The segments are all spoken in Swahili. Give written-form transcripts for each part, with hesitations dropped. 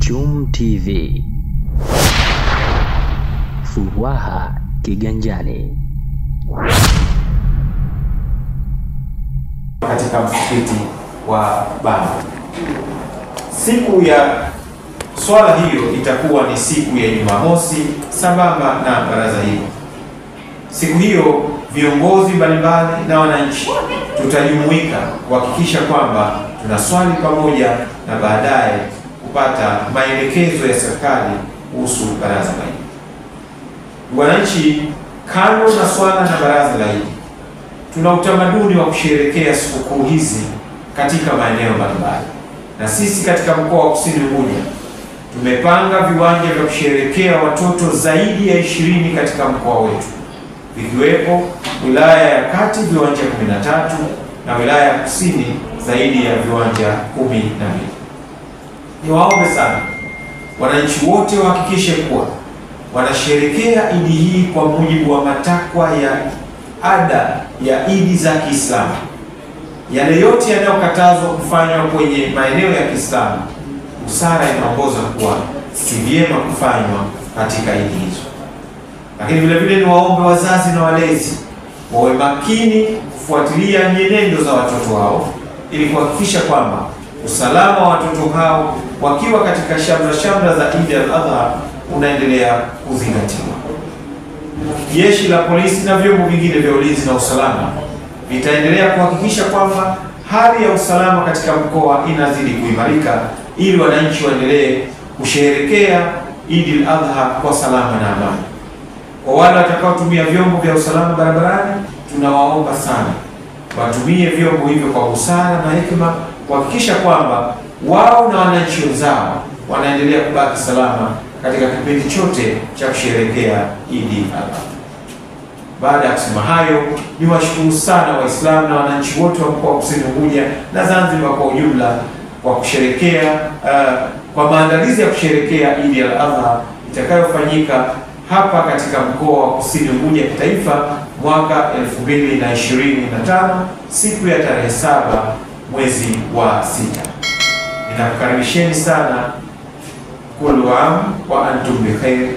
Chum TV. Furaha kiganjani. Katika msikiti wa Bama. Siku ya swala hiyo itakuwa ni siku ya Jumamosi sambamba na baraza hilo. Siku hiyo viongozi mbalimbali na wananchi tutajumuika kuhakikisha kwamba tunaswali pamoja na baadaye kupata maelekezo ya serikali kuhusu baraza la Idi. Wananchi, kando na swala na baraza la Idi, tuna utamaduni wa kusherehekea sikukuu hizi katika maeneo mbalimbali, na sisi katika mkoa wa Kusini Unguja tumepanga viwanja vya kusherehekea watoto zaidi ya 20 katika mkoa wetu, vikiwepo wilaya ya Kati viwanja 13 na wilaya ya Kusini zaidi ya viwanja 12. Niwaombe sana wananchi wote wahakikishe kuwa wanasherehekea Idi hii kwa mujibu wa matakwa ya ada ya Idi za Kiislamu. Yale yote yanayokatazwa kufanywa kwenye maeneo ya Kiislamu, busara inaongoza kuwa si vyema kufanywa katika Idi hizo. Lakini vile vile niwaombe wazazi na walezi wawe makini kufuatilia mienendo za watoto wao ili kuhakikisha kwamba usalama wa watoto hao wakiwa katika shamra za Eid al-Adha unaendelea kuzingatiwa. Jeshi la polisi na vyombo vingine vya ulinzi na usalama vitaendelea kuhakikisha kwamba hali ya usalama katika mkoa inazidi kuimarika ili wananchi waendelee kusherehekea Eid al-Adha kwa salama na amani. Kwa wale watakaotumia vyombo vya usalama barabarani, tunawaomba sana watumie vyombo hivyo kwa busara na hekima kuhakikisha kwamba wao na wananchi wenzao wanaendelea kubaki salama katika kipindi chote cha kusherehekea Eid al-Adha. Baada ya kusema hayo, niwashukuru sana Waislamu na wananchi wote wa mkoa wa Kusini Unguja na Zanzibar kwa ujumla kwa kusherehekea kwa maandalizi ya kusherehekea Eid al-Adha itakayofanyika hapa katika mkoa wa Kusini Unguja kitaifa mwaka 2025 siku ya tarehe 7 mwezi wa 6. Ninakukaribisheni sana. Kullu aam wa antum bi khair.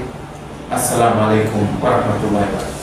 Assalamu alaikum wa rahmatullahi wa barakatuh.